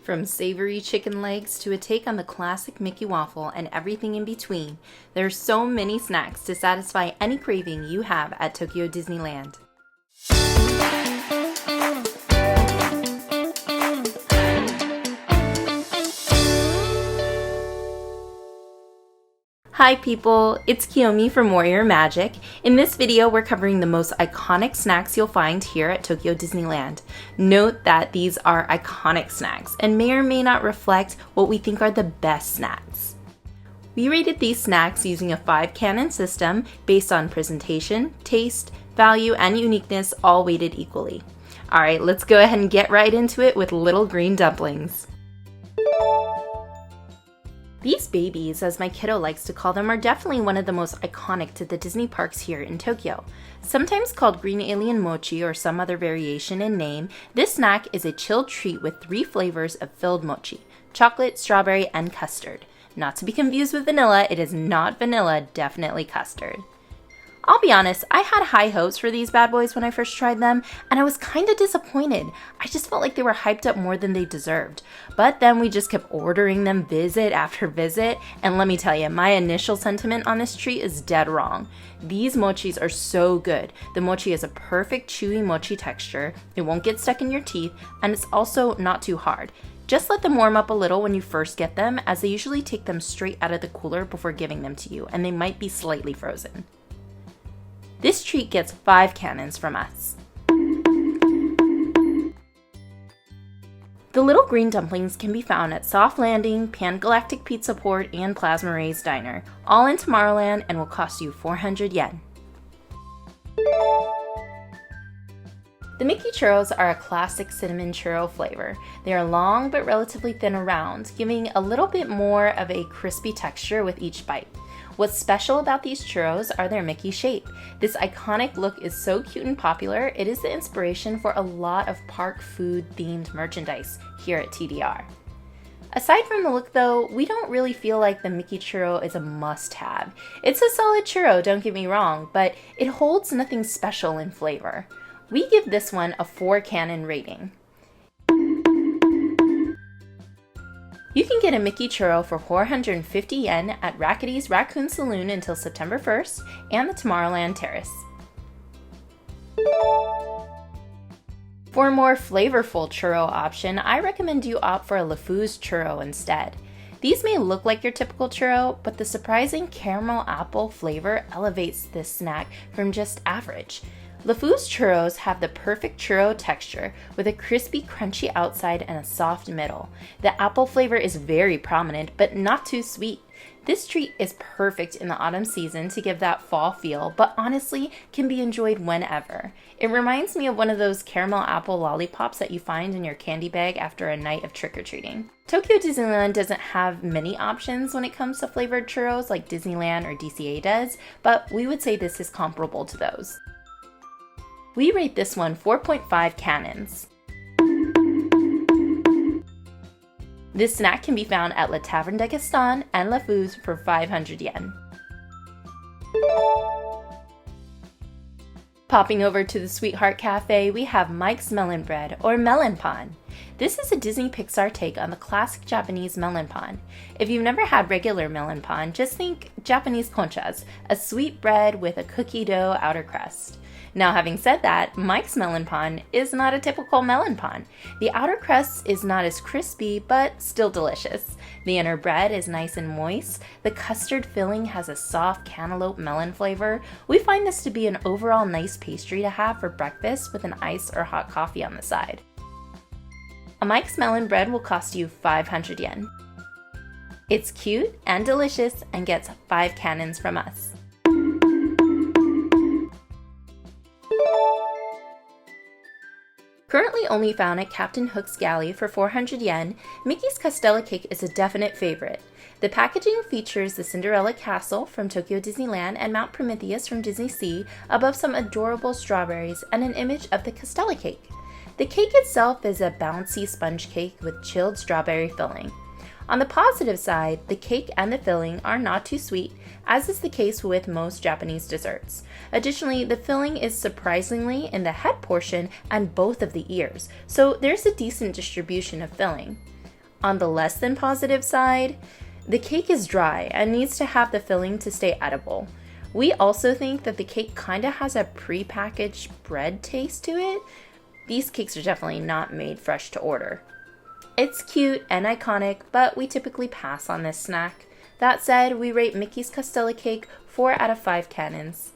From savory chicken legs to a take on the classic Mickey waffle and everything in between, there are so many snacks to satisfy any craving you have at Tokyo Disneyland. Hi people, it's Kiyomi from Warrior Magic. In this video, we're covering the most iconic snacks you'll find here at Tokyo Disneyland. Note that these are iconic snacks and may or may not reflect what we think are the best snacks. We rated these snacks using a 5-canon system based on presentation, taste, value, and uniqueness, all weighted equally. Alright, let's go ahead and get right into it with little green dumplings. These babies, as my kiddo likes to call them, are definitely one of the most iconic to the Disney parks here in Tokyo. Sometimes called green alien mochi or some other variation in name, this snack is a chilled treat with 3 flavors of filled mochi: chocolate, strawberry, and custard. Not to be confused with vanilla, it is not vanilla, definitely custard. I'll be honest, I had high hopes for these bad boys when I first tried them, and I was kinda disappointed. I just felt like they were hyped up more than they deserved. But then we just kept ordering them visit after visit, and let me tell you, my initial sentiment on this treat is dead wrong. These mochis are so good. The mochi is a perfect chewy mochi texture, it won't get stuck in your teeth, and it's also not too hard. Just let them warm up a little when you first get them, as they usually take them straight out of the cooler before giving them to you, and they might be slightly frozen. This treat gets 5 cannons from us. The little green dumplings can be found at Soft Landing, Pan Galactic Pizza Port, and Plasma Ray's Diner, all in Tomorrowland, and will cost you 400 yen. The Mickey churros are a classic cinnamon churro flavor. They are long but relatively thin around, giving a little bit more of a crispy texture with each bite. What's special about these churros are their Mickey shape. This iconic look is so cute and popular, it is the inspiration for a lot of park food themed merchandise here at TDR. Aside from the look though, we don't really feel like the Mickey churro is a must-have. It's a solid churro, don't get me wrong, but it holds nothing special in flavor. We give this one a 4-canon rating. You can get a Mickey churro for 450 yen at Rackety's Raccoon Saloon until September 1st and the Tomorrowland Terrace. For a more flavorful churro option, I recommend you opt for a LeFou's churro instead. These may look like your typical churro, but the surprising caramel apple flavor elevates this snack from just average. LeFou's churros have the perfect churro texture with a crispy, crunchy outside and a soft middle. The apple flavor is very prominent, but not too sweet. This treat is perfect in the autumn season to give that fall feel, but honestly can be enjoyed whenever. It reminds me of one of those caramel apple lollipops that you find in your candy bag after a night of trick-or-treating. Tokyo Disneyland doesn't have many options when it comes to flavored churros like Disneyland or DCA does, but we would say this is comparable to those. We rate this one 4.5 cannons. This snack can be found at La Taverne de Gaston and LeFou's for 500 yen. Popping over to the Sweetheart Cafe, we have Mike's Melon Bread, or Melon Pan. This is a Disney Pixar take on the classic Japanese melon pan. If you've never had regular melon pan, just think Japanese conchas, a sweet bread with a cookie dough outer crust. Now, having said that, Mike's Melon Pan is not a typical melon pan. The outer crust is not as crispy, but still delicious. The inner bread is nice and moist. The custard filling has a soft cantaloupe melon flavor. We find this to be an overall nice pastry to have for breakfast with an ice or hot coffee on the side. A Mike's Melon Bread will cost you 500 yen. It's cute and delicious and gets 5 cannons from us. Currently only found at Captain Hook's Galley for 400 yen, Mickey's Castella cake is a definite favorite. The packaging features the Cinderella Castle from Tokyo Disneyland and Mount Prometheus from Disney Sea above some adorable strawberries and an image of the Castella cake. The cake itself is a bouncy sponge cake with chilled strawberry filling. On the positive side, the cake and the filling are not too sweet, as is the case with most Japanese desserts. Additionally, the filling is surprisingly in the head portion and both of the ears, so there's a decent distribution of filling. On the less than positive side, the cake is dry and needs to have the filling to stay edible. We also think that the cake kinda has a pre-packaged bread taste to it. These cakes are definitely not made fresh to order. It's cute and iconic, but we typically pass on this snack. That said, we rate Mickey's Castella cake 4 out of 5 cannons.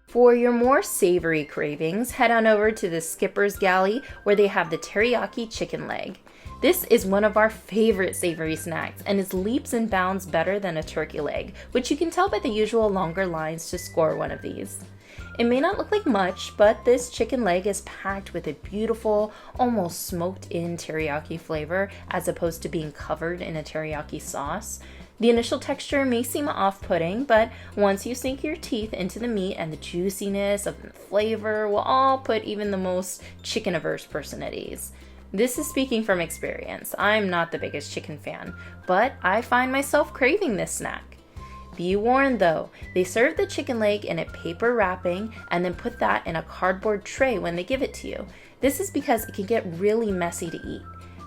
For your more savory cravings, head on over to the Skipper's Galley where they have the Teriyaki Chicken Leg. This is one of our favorite savory snacks and is leaps and bounds better than a turkey leg, which you can tell by the usual longer lines to score one of these. It may not look like much, but this chicken leg is packed with a beautiful, almost smoked-in teriyaki flavor as opposed to being covered in a teriyaki sauce. The initial texture may seem off-putting, but once you sink your teeth into the meat and the juiciness of the flavor will all put even the most chicken-averse person at ease. This is speaking from experience. I'm not the biggest chicken fan, but I find myself craving this snack. Be warned though, they serve the chicken leg in a paper wrapping and then put that in a cardboard tray when they give it to you. This is because it can get really messy to eat.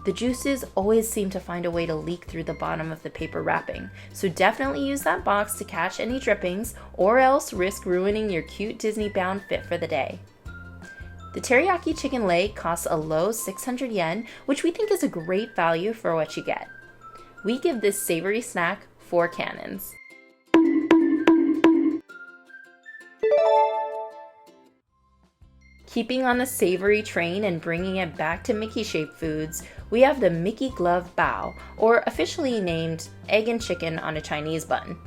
The juices always seem to find a way to leak through the bottom of the paper wrapping, so definitely use that box to catch any drippings or else risk ruining your cute Disney-bound fit for the day. The teriyaki chicken leg costs a low 600 yen, which we think is a great value for what you get. We give this savory snack 4 cannons. Keeping on the savory train and bringing it back to Mickey-shaped foods, we have the Mickey Glove Bao, or officially named Egg&Chicken on a Chinese Bun.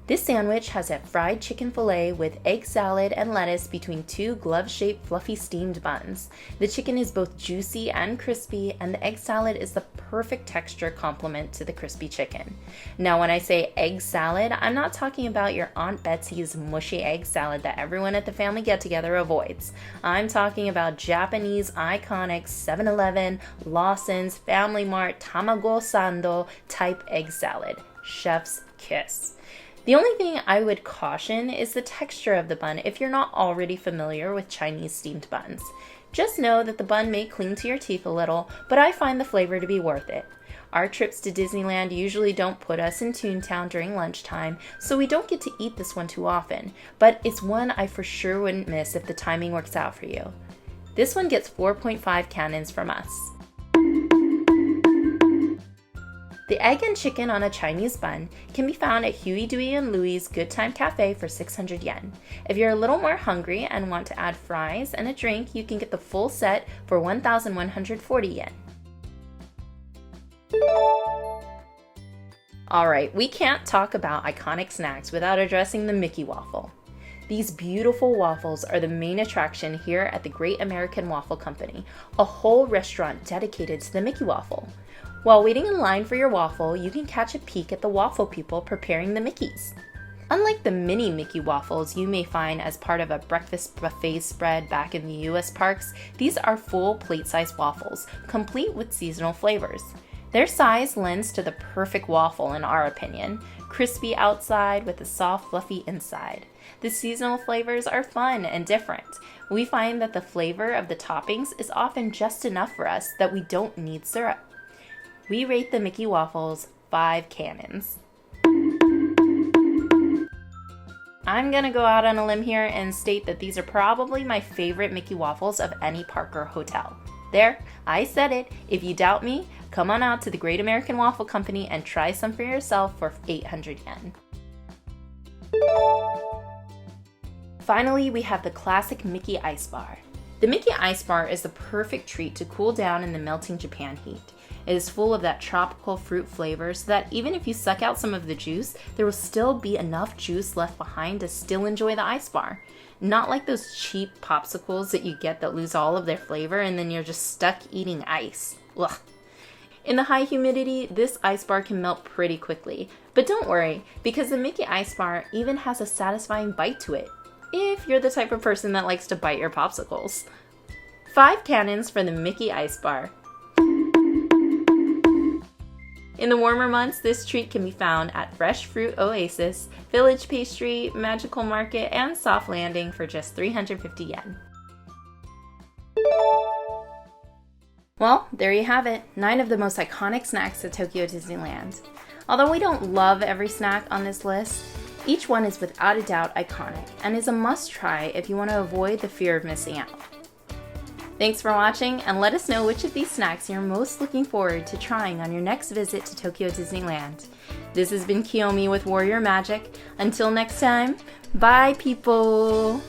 This sandwich has a fried chicken fillet with egg salad and lettuce between 2 glove-shaped fluffy steamed buns. The chicken is both juicy and crispy, and the egg salad is the perfect texture complement to the crispy chicken. Now, when I say egg salad, I'm not talking about your Aunt Betsy's mushy egg salad that everyone at the family get-together avoids. I'm talking about Japanese iconic 7-Eleven, Lawson's, Family Mart, Tamago Sando type egg salad. Chef's kiss. The only thing I would caution is the texture of the bun if you're not already familiar with Chinese steamed buns. Just know that the bun may cling to your teeth a little, but I find the flavor to be worth it. Our trips to Disneyland usually don't put us in Toontown during lunchtime, so we don't get to eat this one too often, but it's one I for sure wouldn't miss if the timing works out for you. This one gets 4.5 cannons from us. The Egg&Chicken on a Chinese bun can be found at Huey, Dewey & Louie's Good Time Cafe for 600 yen. If you're a little more hungry and want to add fries and a drink, you can get the full set for 1,140 yen. Alright, we can't talk about iconic snacks without addressing the Mickey Waffle. These beautiful waffles are the main attraction here at the Great American Waffle Company, a whole restaurant dedicated to the Mickey Waffle. While waiting in line for your waffle, you can catch a peek at the waffle people preparing the Mickeys. Unlike the mini Mickey waffles you may find as part of a breakfast buffet spread back in the US parks, these are full plate-sized waffles, complete with seasonal flavors. Their size lends to the perfect waffle in our opinion, crispy outside with a soft, fluffy inside. The seasonal flavors are fun and different. We find that the flavor of the toppings is often just enough for us that we don't need syrup. We rate the Mickey waffles 5 cannons. I'm gonna go out on a limb here and state that these are probably my favorite Mickey waffles of any park or hotel. There, I said it. If you doubt me, come on out to the Great American Waffle Company and try some for yourself for 800 yen. Finally, we have the classic Mickey Ice Bar. The Mickey Ice Bar is the perfect treat to cool down in the melting Japan heat. It is full of that tropical fruit flavor so that even if you suck out some of the juice, there will still be enough juice left behind to still enjoy the ice bar. Not like those cheap popsicles that you get that lose all of their flavor and then you're just stuck eating ice. Ugh. In the high humidity, this ice bar can melt pretty quickly. But don't worry, because the Mickey Ice Bar even has a satisfying bite to it, if you're the type of person that likes to bite your popsicles. 5 cannons for the Mickey Ice Bar. In the warmer months, this treat can be found at Fresh Fruit Oasis, Village Pastry, Magical Market, and Soft Landing for just 350 yen. Well, there you have it, 9 of the most iconic snacks at Tokyo Disneyland. Although we don't love every snack on this list, each one is without a doubt iconic and is a must-try if you want to avoid the fear of missing out. Thanks for watching, and let us know which of these snacks you're most looking forward to trying on your next visit to Tokyo Disneyland. This has been Kiyomi with Warrior Magic. Until next time, bye people!